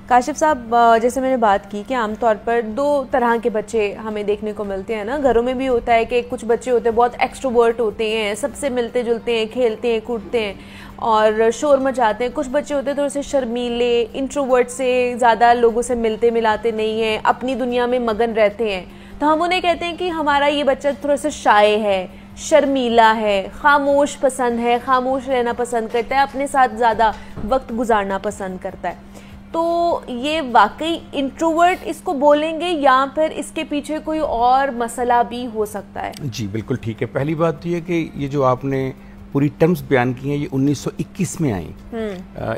کاشف صاحب، جیسے میں نے بات کی کہ عام طور پر دو طرح کے بچے ہمیں دیکھنے کو ملتے ہیں نا. گھروں میں بھی ہوتا ہے کہ کچھ بچے ہوتے ہیں بہت ایکسٹروورٹ ہوتے ہیں, سب سے ملتے جلتے ہیں, کھیلتے ہیں, کودتے ہیں اور شور مچاتے ہیں. کچھ بچے ہوتے ہیں تھوڑے سے شرمیلے, انٹروورٹ سے, زیادہ لوگوں سے ملتے ملاتے نہیں ہیں, اپنی دنیا میں مگن رہتے ہیں. تو ہم انہیں کہتے ہیں کہ ہمارا یہ بچہ تھوڑا سا شائع ہے, شرمیلا ہے, خاموش پسند ہے, خاموش رہنا پسند کرتا ہے, اپنے ساتھ زیادہ وقت گزارنا پسند کرتا ہے. تو یہ واقعی انٹروورٹ اس کو بولیں گے یا پھر اس کے پیچھے کوئی اور مسئلہ بھی ہو سکتا ہے؟ جی بالکل ٹھیک ہے. پہلی بات یہ ہے کہ یہ جو آپ نے پوری ٹرمز بیان کی ہیں یہ 1921 میں آئیں.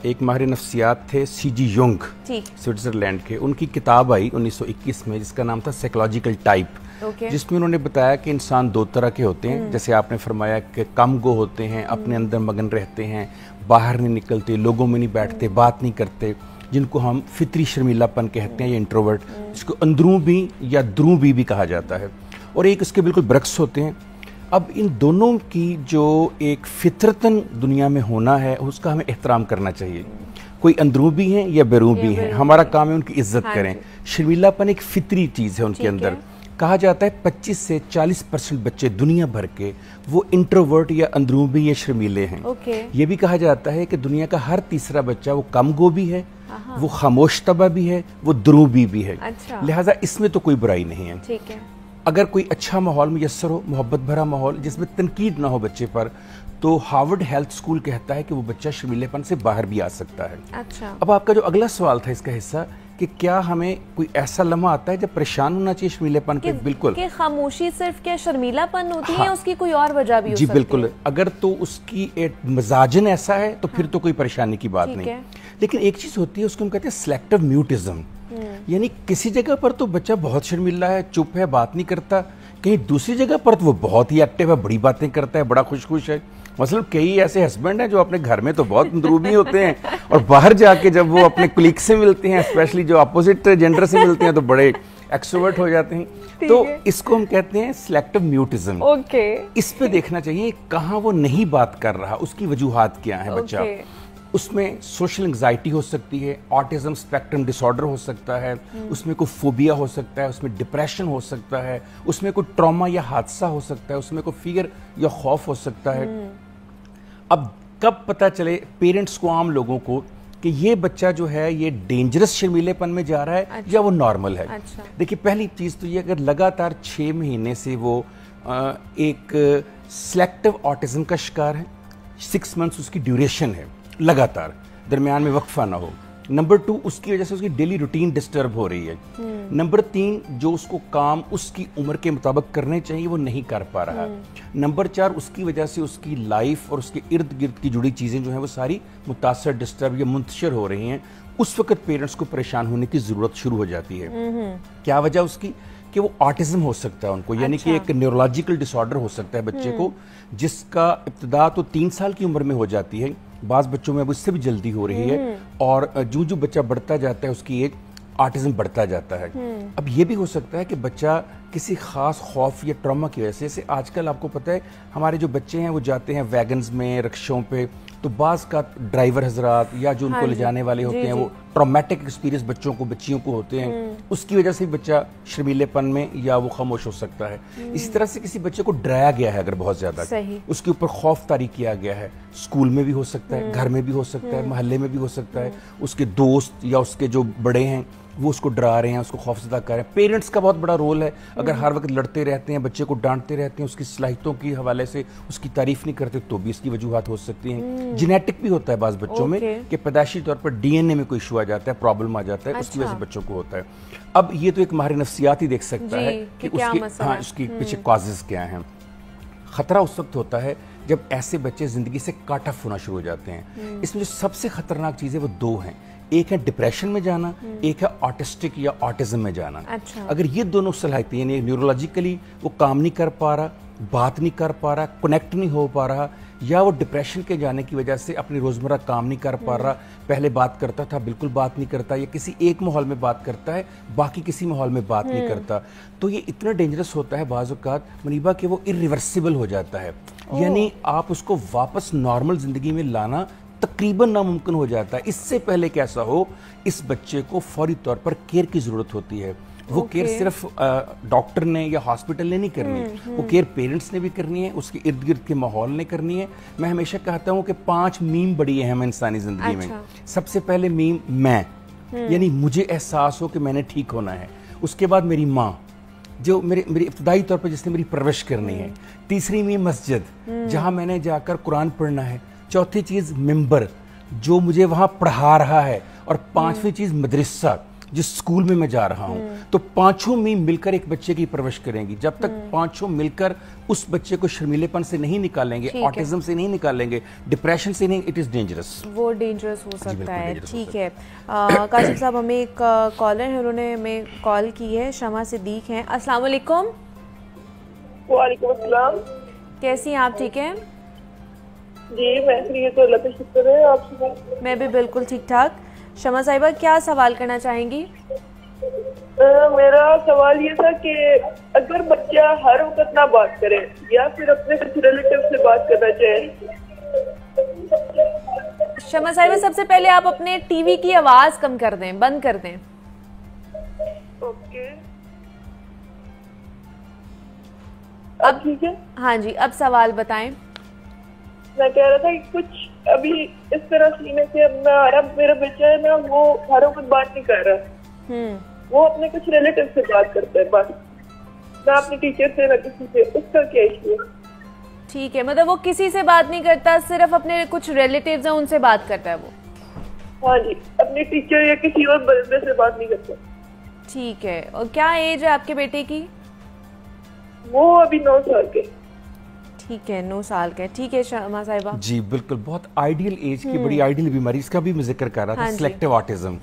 ایک ماہر نفسیات تھے سی جی یونگ, سوئٹزرلینڈ کے. ان کی کتاب آئی 1921 میں جس کا نام تھا سائیکولوجیکل ٹائپ, جس میں انہوں نے بتایا کہ انسان دو طرح کے ہوتے ہیں. جیسے آپ نے فرمایا کہ کم گو ہوتے ہیں, اپنے اندر مگن رہتے ہیں, باہر نہیں نکلتے, لوگوں میں نہیں بیٹھتے, بات نہیں کرتے, جن کو ہم فطری شرمیلا پن کہتے ہیں یا انٹروورٹ, جس کو اندروں بھی یا دروں بھی کہا جاتا ہے. اور ایک اس کے بالکل برعکس ہوتے ہیں. اب ان دونوں کی جو ایک فطرتاً دنیا میں ہونا ہے اس کا ہمیں احترام کرنا چاہیے. کوئی اندروں بھی ہیں یا بیروں بھی ہیں, ہمارا کام ہے ان کی عزت کریں. شرمیلا پن ایک فطری چیز ہے ان کے اندر. کہا جاتا ہے 25 سے 40% بچے دنیا بھر کے وہ انٹروورٹ یا اندروں بھی یا شرمیلے ہیں. یہ بھی کہا جاتا ہے کہ دنیا کا ہر تیسرا بچہ وہ کم گو بھی ہے, وہ خاموش طبع بھی ہے, وہ دروں بھی ہے. لہٰذا اس میں تو کوئی برائی نہیں ہے. اگر کوئی اچھا ماحول میسر ہو, محبت بھرا ماحول جس میں تنقید نہ ہو بچے پر, تو ہارورڈ ہیلتھ اسکول کہتا ہے کہ وہ بچہ شرمیلے پن سے باہر بھی آ سکتا ہے. اب آپ کا جو اگلا سوال تھا اس کا حصہ کہ کیا ہمیں کوئی ایسا لمحہ آتا ہے جب پریشان ہونا چاہیے شرمیلے پن پہ؟ بالکل. کہ خاموشی صرف کیا شرمیلا پن ہوتی ہے, اس کی کوئی اور وجہ بھی ہو سکتی ہے؟ جی بالکل. اگر تو اس کی مزاجن ایسا ہے تو پھر تو کوئی پریشانی کی بات نہیں. لیکن ایک چیز ہوتی ہے اس کو ہم کہتے ہیں سلیکٹیو میوٹزم. یعنی کسی جگہ پر تو بچہ بہت شرمیلا ہے, چپ ہے, بات نہیں کرتا, کہیں دوسری جگہ پر تو وہ بہت ہی ایکٹیو ہے, بڑی باتیں کرتا ہے, بڑا خوش ہے. مثلا کئی ایسے ہسبینڈ ہیں جو اپنے گھر میں تو بہت اندروبی ہوتے ہیں اور باہر جا کے جب وہ اپنے کلیگ سے ملتے ہیں, اسپیشلی جو اپوزٹ جینڈر سے ملتے ہیں, تو بڑے ایکسٹروورٹ ہو جاتے ہیں. تو اس کو ہم کہتے ہیں سلیکٹیو میوٹزم. اس پہ دیکھنا چاہیے کہاں وہ نہیں بات کر رہا, اس کی وجوہات کیا ہیں بچہ. اس میں سوشل انگزائٹی ہو سکتی ہے, آٹزم اسپیکٹرم ڈس آرڈر ہو سکتا ہے, اس میں کوئی فوبیا ہو سکتا ہے, اس میں ڈپریشن ہو سکتا ہے, اس میں کوئی ٹراما یا حادثہ ہو سکتا ہے, اس میں کوئی فیئر یا خوف ہو سکتا ہے. اب کب پتہ چلے پیرنٹس کو, عام لوگوں کو, کہ یہ بچہ جو ہے یہ ڈینجرس شرمیلے پن میں جا رہا ہے یا وہ نارمل ہے؟ دیکھیے پہلی چیز تو یہ اگر لگاتار 6 مہینے سے وہ ایک سلیکٹیو آٹزم کا شکار ہے, 6 months اس کی ڈیوریشن ہے, لگاتار درمیان میں وقفہ نہ ہو. نمبر 2, اس کی وجہ سے اس کی ڈیلی روٹین ڈسٹرب ہو رہی ہے. نمبر 3, جو اس کو کام اس کی عمر کے مطابق کرنے چاہیے وہ نہیں کر پا رہا. نمبر 4, اس کی وجہ سے اس کی لائف اور اس کے ارد گرد کی جڑی چیزیں جو ہیں وہ ساری متاثر, ڈسٹرب یا منتشر ہو رہی ہیں. اس وقت پیرنٹس کو پریشان ہونے کی ضرورت شروع ہو جاتی ہے. کیا وجہ اس کی؟ کہ وہ آٹزم ہو سکتا ہے ان کو, یعنی کہ ایک نیورولوجیکل ڈس آرڈر ہو سکتا ہے بچے کو, جس کا ابتدا تو 3 سال کی عمر میں ہو جاتی ہے, بعض بچوں میں اب اس سے بھی جلدی ہو رہی ہے, اور جو بچہ بڑھتا جاتا ہے اس کی ایج آٹزم بڑھتا جاتا ہے. اب یہ بھی ہو سکتا ہے کہ بچہ کسی خاص خوف یا ٹراما کی وجہ سے, آج کل آپ کو پتہ ہے ہمارے جو بچے ہیں وہ جاتے ہیں ویگنز میں, رکشوں پہ, تو بعض کا ڈرائیور حضرات یا جو ان کو لے جانے والے ہوتے ہیں وہ ٹرامیٹک ایکسپیرینس بچوں کو, بچیوں کو ہوتے ہیں, اس کی وجہ سے بچہ شرمیلے پن میں یا وہ خاموش ہو سکتا ہے. اسی طرح سے کسی بچے کو ڈرایا گیا ہے اگر بہت زیادہ, اس کے اوپر خوف طاری کیا گیا ہے, اسکول میں بھی ہو سکتا ہے, گھر میں بھی ہو سکتا ہے, محلے میں بھی ہو سکتا ہے, اس کے دوست یا اس کے جو بڑے ہیں وہ اس کو ڈرا رہے ہیں, اس کو خوف زدہ کر رہے ہیں. پیرنٹس کا بہت بڑا رول ہے. اگر ہر وقت لڑتے رہتے ہیں, بچے کو ڈانٹتے رہتے ہیں, اس کی صلاحیتوں کی حوالے سے اس کی تعریف نہیں کرتے, تو بھی اس کی وجوہات ہو سکتی ہیں. جینیٹک بھی ہوتا ہے بعض بچوں میں کہ پیدائشی طور پر ڈی این اے میں کوئی ایشو آ جاتا ہے, پرابلم آ جاتا ہے, اس کی وجہ سے بچوں کو ہوتا ہے. اب یہ تو ایک ماہر نفسیات ہی دیکھ سکتا ہے کہ اس کی پیچھے کازز کیا ہیں. خطرہ اس وقت ہوتا ہے جب ایسے بچے زندگی سے کاٹ آف ہونا شروع ہو جاتے ہیں. اس میں جو سب سے خطرناک چیزیں وہ 2 ہیں, ایک ہے ڈپریشن میں جانا, ایک ہے آٹسٹک یا آٹزم میں جانا. اگر یہ دونوں صلاحیتیں یعنی نیورولوجیکلی وہ کام نہیں کر پا رہا, بات نہیں کر پا رہا, کنیکٹ نہیں ہو پا رہا, یا وہ ڈپریشن کے جانے کی وجہ سے اپنی روزمرہ کام نہیں کر پا رہا, پہلے بات کرتا تھا بالکل بات نہیں کرتا, یا کسی ایک ماحول میں بات کرتا ہے باقی کسی ماحول میں بات نہیں کرتا, تو یہ اتنا ڈینجرس ہوتا ہے بعض اوقات منیبا کہ وہ irreversible ہو جاتا ہے. یعنی آپ اس کو واپس نارمل زندگی میں لانا تقریباً ناممکن ہو جاتا ہے. اس سے پہلے کہ ایسا ہو, اس بچے کو فوری طور پر کیئر کی ضرورت ہوتی ہے. وہ کیئر صرف ڈاکٹر نے یا ہاسپٹل نے نہیں کرنی ہے, وہ کیئر پیرنٹس نے بھی کرنی ہے, اس کے ارد گرد کے ماحول نے کرنی ہے. میں ہمیشہ کہتا ہوں کہ 5 میم بڑی اہم ہیں انسانی زندگی میں. سب سے پہلے میم میں, یعنی مجھے احساس ہو کہ میں نے ٹھیک ہونا ہے. اس کے بعد میری ماں جو میری ابتدائی طور پر جس نے میری پرورش کرنی ہے. تیسری میم مسجد جہاں میں نے جا کر قرآن پڑھنا ہے. چوتھی چیز ممبر جو مجھے وہاں پڑھا رہا ہے. اور 5ویں چیز مدرسہ جس سکول میں جا رہا ہوں. تو 5 میم مل کر ایک بچے کی پرورش کریں گی. جب تک 5 مل کر اس بچے کو شرمیلے پن سے نہیں نکالیں گے, آٹزم سے نہیں نکالیں گے, ڈپریشن سے نہیں, اٹ از ڈینجرس, وہ ڈینجرس ہو سکتا ہے. ٹھیک ہے کاشف صاحب, ہمیں ایک کالر ہے, انہوں نے ہمیں کال کی ہے, شمع صدیق ہیں. السلام علیکم. وعلیکم السلام. کیسی ہیں آپ؟ ٹھیک ہیں جی میں ٹھیک ہوں, اللہ کا شکر ہے. آپ سنائیں؟ میں بھی بالکل ٹھیک ٹھاک. شمع صاحبہ کیا سوال کرنا چاہیں گی؟ میرا سوال یہ تھا کہ اگر بچہ ہر وقت نہ بات کرے یا پھر اپنے کچھ ریلیٹیو سے بات کرنا چاہے. شمع صاحبہ سب سے پہلے آپ اپنے ٹی وی کی آواز کم کر دیں, بند کر دیں. اوکے اب ٹھیک ہے. ہاں جی, اب سوال بتائیں. میں کہہ رہا تھا کہ کچھ ابھی اس طرح سینے سے میرا بچہ ہے نا, وہ ہر وقت بات نہیں کر رہا. وہ اپنے کچھ ریلیٹیو سے بات کرتا ہے بس, نہ اپنے ٹیچر سے نہ کسی سے. اس کا کیا ایشو ہے؟ ٹھیک ہے, مطلب وہ کسی سے بات نہیں کرتا, صرف اپنے کچھ ریلیٹیوز ہیں ان سے بات کرتا ہے وہ. ہاں جی, اپنے ٹیچر یا کسی اور بندے سے بات نہیں کرتا. ٹھیک ہے. اور کیا ایج ہے آپ کے بیٹے کی؟ وہ ابھی 9 سال کے. ٹھیک ہے, 9 سال کا. ٹھیک ہے شمع صاحبہ. جی بالکل, بہت آئیڈیل ایج کی بڑی آئیڈیل بیماری, اس کا بھی میں ذکر کر رہا تھا, سلیکٹیو آٹزم.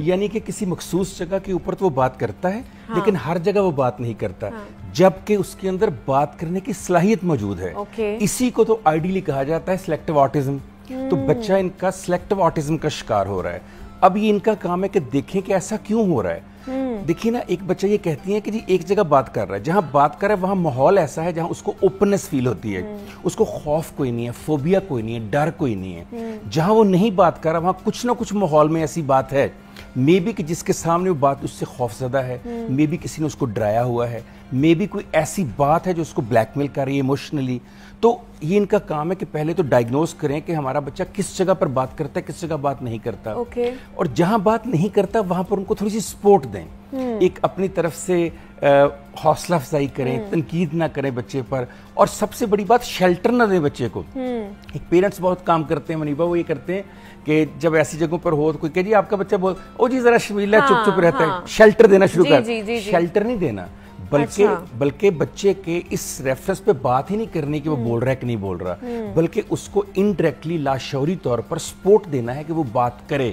یعنی کہ کسی مخصوص جگہ کے اوپر تو وہ بات کرتا ہے لیکن ہر جگہ وہ بات نہیں کرتا, جبکہ اس کے اندر بات کرنے کی صلاحیت موجود ہے. اسی کو تو آئیڈیلی کہا جاتا ہے سلیکٹیو آٹزم. تو بچہ ان کا سلیکٹیو آٹزم کا شکار ہو رہا ہے. اب یہ ان کا کام ہے کہ دیکھیں کہ ایسا کیوں ہو رہا ہے. دیکھیے نا, ایک بچہ یہ کہتی ہے کہ جی ایک جگہ بات کر رہا ہے, جہاں بات کر رہا ہے وہاں ماحول ایسا ہے جہاں اس کو اوپننس فیل ہوتی ہے, اس کو خوف کوئی نہیں ہے, فوبیا کوئی نہیں ہے, ڈر کوئی نہیں ہے. جہاں وہ نہیں بات کر رہا وہاں کچھ نہ کچھ ماحول میں ایسی بات ہے, مے بی کہ جس کے سامنے وہ بات اس سے خوف زدہ ہے, مے بی کسی نے اس کو ڈرایا ہوا ہے, مے بی کوئی ایسی بات ہے جو اس کو بلیک میل کر رہی ہے ایموشنلی. تو یہ ان کا کام ہے کہ پہلے تو ڈائگنوز کریں کہ ہمارا بچہ کس جگہ پر بات کرتا ہے, کس جگہ بات نہیں کرتا. اور جہاں بات نہیں کرتا وہاں پر ان کو تھوڑی سی سپورٹ دیں, ایک اپنی طرف سے حوصلہ افزائی کریں, تنقید نہ کریں بچے پر. اور سب سے بڑی بات, شیلٹر نہ دیں بچے کو. ایک پیرنٹس بہت کام کرتے ہیں منیبا, وہ یہ کرتے ہیں کہ جب ایسی جگہوں پر ہو تو کوئی کہ جی آپ کا بچہ بول او جی ذرا شرمیلا چپ چپ رہتا ہے, شیلٹر دینا شروع کر. شیلٹر نہیں دینا, بلکہ بچے کے اس ریفرنس پہ بات ہی نہیں کرنے کہ وہ بول رہا ہے کہ نہیں بول رہا, بلکہ اس کو انڈائریکٹلی لاشعوری طور پر سپورٹ دینا ہے کہ وہ بات کرے,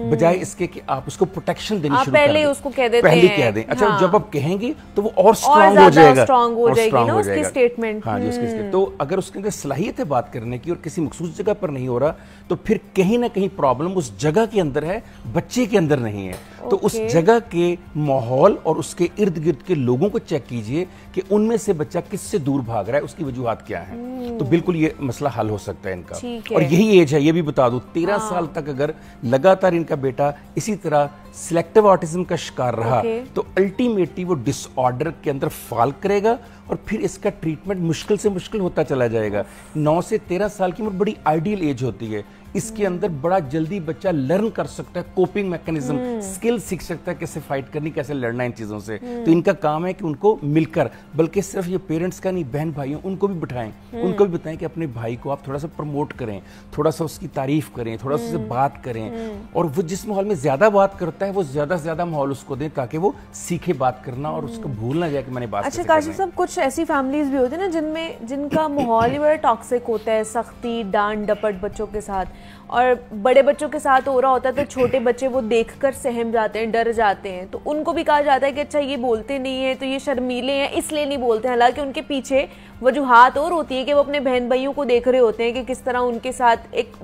بجائے اس کے کہ آپ اس کو پروٹیکشن دینی شروع کر دیں. اس کو کہہ دیتے پہلے کہہ دیں. اچھا جب آپ کہیں گے تو وہ اور سٹرانگ ہو جائے گا, اس کی سٹیٹمنٹ. ہاں جی, اس کی. تو اگر اس کے اندر صلاحیت ہے بات کرنے کی اور کسی مخصوص جگہ پر نہیں ہو رہا تو پھر کہیں نہ کہیں پرابلم اس جگہ کے اندر ہے, بچے کے اندر نہیں ہے. تو اس جگہ کے ماحول اور اس کے ارد گرد کے لوگوں کو چیک کیجئے کہ ان میں سے بچہ کس سے دور بھاگ رہا ہے, اس کی وجوہات کیا ہیں. تو بالکل یہ مسئلہ حل ہو سکتا ہے ان کا. اور یہی ایج ہے, یہ بھی بتا دوں, 13 سال تک اگر لگاتار ان کا بیٹا اسی طرح سلیکٹیو آٹزم کا شکار رہا تو الٹیمیٹلی وہ ڈس آرڈر کے اندر فال کرے گا اور پھر اس کا ٹریٹمنٹ مشکل سے مشکل ہوتا چلا جائے گا. 9 سے 13 سال کی عمر بڑی آئیڈیل ایج ہوتی ہے, اس کے اندر بڑا جلدی بچہ لرن کر سکتا ہے, کوپنگ میکنزم, سکل سیکھ سکتا ہے کیسے فائٹ کرنی, کیسے لڑنا ان چیزوں سے. تو ان کا کام ہے کہ ان کو مل کر, بلکہ صرف یہ پیرنٹس کا نہیں, بہن بھائیوں ان کو بھی بٹھائیں, ان کو بھی بتائیں کہ اپنے بھائی کو آپ تھوڑا سا پروموٹ کریں, تھوڑا سا اس کی تعریف کریں, تھوڑا سا اس سے بات کریں, اور وہ جس ماحول میں زیادہ بات کرتا ہے وہ زیادہ سے زیادہ ماحول اس کو دیں تاکہ وہ سیکھے بات کرنا اور اس کو بھول نہ جائے کہ میں نے بات. اچھا کاشف صاحب, کچھ ایسی فیملیز بھی ہوتی ہیں نا جن کا ماحول ہی بڑا ٹاکسک ہوتا ہے, سختی ڈانٹ ڈپٹ بچوں کے ساتھ, اور بڑے بچوں کے ساتھ ہو رہا ہوتا ہے تو چھوٹے بچے وہ دیکھ کر سہم جاتے ہیں, ڈر جاتے ہیں. تو ان کو بھی کہا جاتا ہے کہ اچھا یہ بولتے نہیں ہیں تو یہ شرمیلے ہیں اس لیے نہیں بولتے ہیں, حالانکہ ان کے پیچھے وجوہات اور ہوتی ہیں کہ وہ اپنے بہن بھائیوں کو دیکھ رہے ہوتے ہیں کہ کس طرح ان کے ساتھ ایک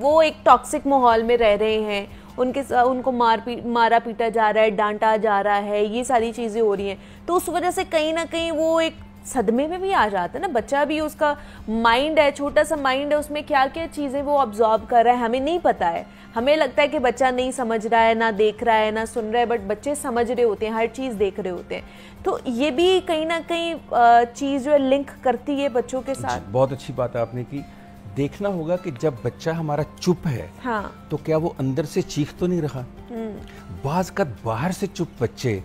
ٹاکسک ماحول میں رہ رہے ہیں, ان کو مارا پیٹا جا رہا ہے, ڈانٹا جا رہا ہے, یہ ساری چیزیں ہو رہی ہیں. تو اس وجہ سے کہیں نہ کہیں وہ ایک صدمے میں بھی آ جاتا ہے نا بچہ بھی, اس کا مائنڈ ہے, چھوٹا سا مائنڈ ہے, اس میں کیا کیا چیزیں وہ ابزارب کر رہا ہے ہمیں نہیں پتا ہے. ہمیں لگتا ہے کہ بچہ نہیں سمجھ رہا ہے, نہ دیکھ رہا ہے, نہ سن رہا ہے, بٹ بچے سمجھ رہے ہوتے ہیں, ہر چیز دیکھ رہے ہوتے ہیں. تو یہ بھی کہیں نہ کہیں چیز جو ہے لنک کرتی ہے بچوں کے ساتھ. بہت اچھی بات آپ نے کی. دیکھنا ہوگا کہ جب بچہ ہمارا چپ ہے تو کیا وہ اندر سے چیخ تو نہیں رہا. بعض کا باہر سے چپ بچے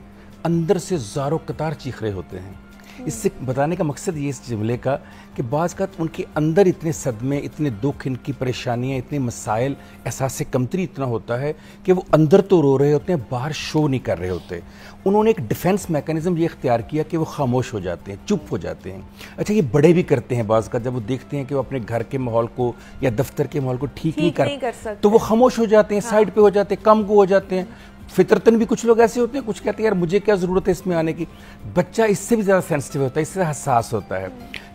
اندر سے زارو قطار چیخ رہے ہوتے ہیں. اس سے بتانے کا مقصد یہ اس جملے کا کہ بعض کا ان کے اندر اتنے صدمے, اتنے دکھ, ان کی پریشانیاں, اتنے مسائل, احساس کمتری اتنا ہوتا ہے کہ وہ اندر تو رو رہے ہوتے ہیں, باہر شو نہیں کر رہے ہوتے. انہوں نے ایک ڈیفنس میکانزم یہ اختیار کیا کہ وہ خاموش ہو جاتے ہیں, چپ ہو جاتے ہیں. اچھا, یہ بڑے بھی کرتے ہیں بعض کا, جب وہ دیکھتے ہیں کہ وہ اپنے گھر کے ماحول کو یا دفتر کے ماحول کو ٹھیک نہیں کر سکتے تو وہ خاموش ہو جاتے ہیں, سائڈ پہ ہو جاتے ہیں, کم گو ہو جاتے ہیں. فطرتاً بھی کچھ لوگ ایسے ہوتے ہیں, کچھ کہتے ہیں یار مجھے کیا ضرورت ہے اس میں آنے کی. بچہ اس سے بھی زیادہ سینسٹیو ہوتا ہے, اس سے حساس ہوتا ہے,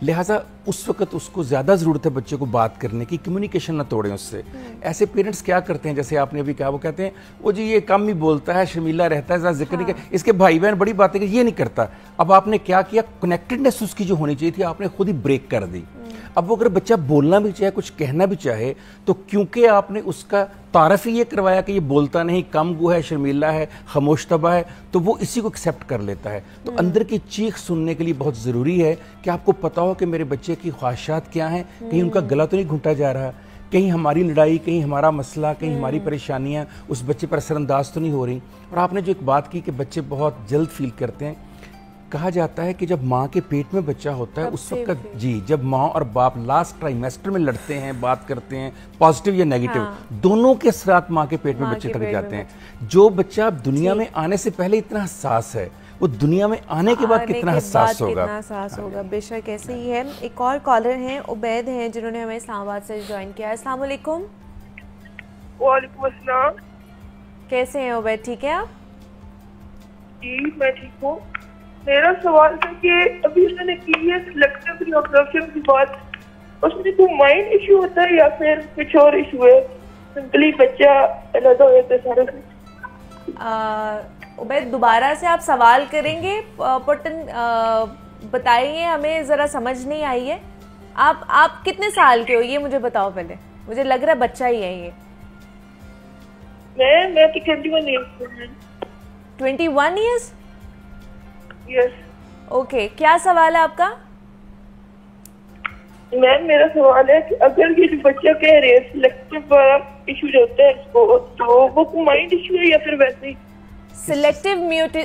لہٰذا اس وقت اس کو زیادہ ضرورت ہے بچے کو بات کرنے کی, کمیونیکیشن نہ توڑیں اس سے. ایسے پیرنٹس کیا کرتے ہیں, جیسے آپ نے ابھی کہا, وہ کہتے ہیں وہ جی یہ کم ہی بولتا ہے, شرمیلا رہتا ہے, زیادہ ذکر نہیں کرتا, اس کے بھائی بہن بڑی باتیں کہ یہ نہیں کرتا. اب آپ نے کیا کیا, کنیکٹڈنس اس کی جو ہونی چاہیے تھی آپ نے خود ہی بریک کر دی. اب وہ اگر بچہ بولنا بھی چاہے, کچھ کہنا بھی چاہے, تو کیونکہ آپ نے اس کا تعارف ہی یہ کروایا کہ یہ بولتا نہیں, کم گو ہے, شرمیلا ہے, خاموش طبع ہے, تو وہ اسی کو ایکسیپٹ کر لیتا ہے. تو اندر کی چیخ سننے کے لیے بہت ضروری ہے کہ آپ کو پتا ہو کہ میرے بچے کی خواہشات کیا ہیں, کہیں ان کا گلا تو نہیں گھونٹا جا رہا, کہیں ہماری لڑائی, کہیں ہمارا مسئلہ, کہیں ہماری پریشانیاں اس بچے پر اثر انداز تو نہیں ہو رہی. اور آپ نے جو ایک بات کی کہ بچے بہت جلد فیل کرتے ہیں, کہا جاتا ہے کہ جب ماں کے پیٹ میں بچہ ہوتا ہے اس وقت, جی, جب ماں اور باپ لاسٹ ٹرائمیسٹر میں لڑتے ہیں, بات کرتے ہیں, پازیٹیو یا نیگیٹو, دونوں کے اثرات ماں کے پیٹ میں بچے تک جاتے ہیں. جو بچہ دنیا میں آنے سے پہلے اتنا حساس ہے, وہ دنیا میں آنے کے بعد کتنا حساس ہوگا. بے شک ایسے ہی ہے. ایک اور کالر ہیں, عبید ہیں, جنہوں نے ہمیں اسلام آباد سے جوائن کیا ہے. السلام علیکم. وعلیکم السلام. کیسے ہیں عبید, ٹھیک ہے آپ؟ جی میں ٹھیک ہوں. میرا سوال تھا کہ ابھی اس نے کی ہے سلیکٹیو ری آبزرپشن کی بات, اس میں کوئی مائنڈ ایشو ہوتا ہے یا پھر کچھ اور ایشو ہے, سمپلی بچہ علیحدہ ہو جاتا ہے سارے سے؟ عبید دوبارہ سے آپ سوال کریں گے, پٹن بتائیے, ہمیں ذرا سمجھ نہیں آئی ہے. آپ کتنے سال کے ہو یہ مجھے بتاؤ پہلے, مجھے لگ رہا ہے بچہ ہی ہے یہ. میں تو 21 ایئرس ہوں. 21 ایئرس؟ یس. اوکے, کیا سوال ہے آپ کا؟ میم میرا سوال ہے کہ اگر یہ جو بچہ کہہ رہے ہیں سلیکٹیو ایشو جو ہوتا ہے اس کو, تو وہ مائنڈ ایشو ہے یا پھر ویسے ہی سلیکٹیو میوٹ,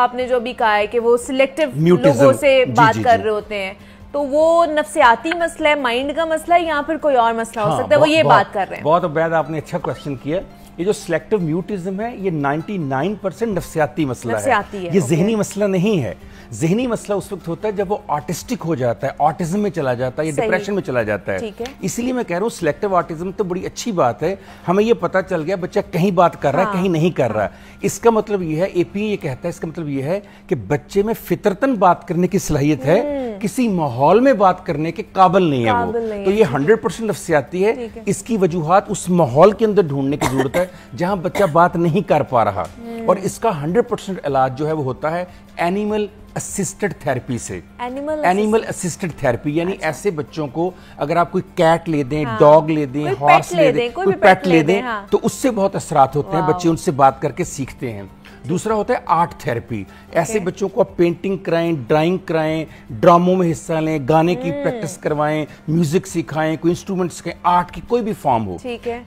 آپ نے جو بھی کہا ہے کہ وہ سلیکٹیو لوگوں سے بات کر رہے ہوتے ہیں, تو وہ نفسیاتی مسئلہ ہے, مائنڈ کا مسئلہ ہے, یا پھر کوئی اور مسئلہ ہو سکتا ہے, وہ یہ بات کر رہے ہیں. بہت عبید آپ نے اچھا کوشچن کیا. یہ جو سلیکٹیو میوٹزم ہے یہ 99% نفسیاتی مسئلہ ہے, یہ ذہنی مسئلہ نہیں ہے. ذہنی مسئلہ اس وقت ہوتا ہے جب وہ آرٹسٹک ہو جاتا ہے, آٹزم میں چلا جاتا ہے یا ڈپریشن میں چلا جاتا ہے. اسی لیے میں کہہ رہا ہوں سلیکٹیو آرٹزم تو بڑی اچھی بات ہے, ہمیں یہ پتا چل گیا بچہ کہیں بات کر رہا ہے, کہیں نہیں کر رہا ہے. اس کا مطلب یہ ہے, اے پی یہ کہتا ہے, اس کا مطلب یہ ہے کہ بچے میں فطرتاً بات کرنے کی صلاحیت ہے, کسی ماحول میں بات کرنے کے قابل نہیں ہے وہ. تو یہ 100% نفسیاتی ہے. اس کی وجوہات اس ماحول کے اندر ڈھونڈنے کی ضرورت ہے جہاں بچہ بات نہیں کر پا رہا, اور اس کا 100% علاج جو ہے وہ ہوتا ہے اینیمل اسسٹڈ تھیراپی سے. اینیمل اسسٹڈ تھیراپی یعنی ایسے بچوں کو اگر آپ کوئی کیٹ لے دیں, ڈاگ لے دیں, ہارس لے دیں, کوئی پیٹ لے دیں, تو اس سے بہت اثرات ہوتے ہیں, بچے ان سے بات کر کے سیکھتے ہیں. دوسرا ہوتا ہے آرٹ تھیراپی. ایسے بچوں کو آپ پینٹنگ کرائیں, ڈرائنگ کرائیں, ڈراموں میں حصہ لیں, گانے کی پریکٹس کروائیں, میوزک سکھائیں, کوئی انسٹرومنٹ سکھائیں, آرٹ کی کوئی بھی فارم ہو.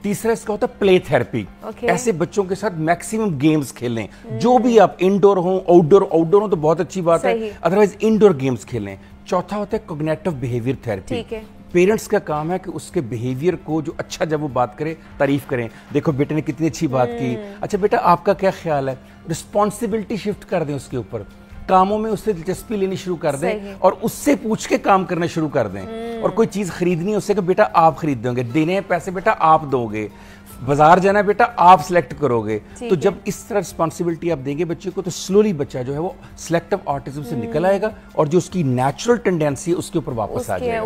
تیسرا اس کا ہوتا ہے پلے تھیراپی. ایسے بچوں کے ساتھ میکسیمم گیمز کھیلیں, جو بھی آپ انڈور ہوں, آؤٹ ڈور ہوں تو بہت اچھی بات ہے, ادروائز انڈور گیمز کھیلیں. چوتھا ہوتا ہے کوگنیٹو بیہیویئر تھیراپی. پیرنٹس کا کام ہے کہ اس کے بیہیویئر کو جو اچھا, جب وہ بات کرے تعریف کریں, دیکھو بیٹے نے کتنی اچھی بات کی, اچھا بیٹا آپ کا کیا خیال ہے. رسپانسبلٹی شفٹ کر دیں اس کے اوپر, کاموں میں اس سے دلچسپی لینی شروع کر دیں, اور اس سے پوچھ کے کام کرنا شروع کر دیں. اور کوئی چیز خریدنی ہے اس سے کہ بیٹا آپ خرید دیں گے, دینے ہیں پیسے بیٹا آپ دو گے, بازار جانا ہے بیٹا آپ سلیکٹ کرو گے. تو جب اس طرح رسپانسبلٹی آپ دیں گے بچے کو, تو سلولی بچہ جو ہے وہ سلیکٹیو آرٹزم سے نکل آئے گا, اور جو اس کی نیچرل ٹینڈنسی ہے اس کے اوپر واپس آ جائے گا.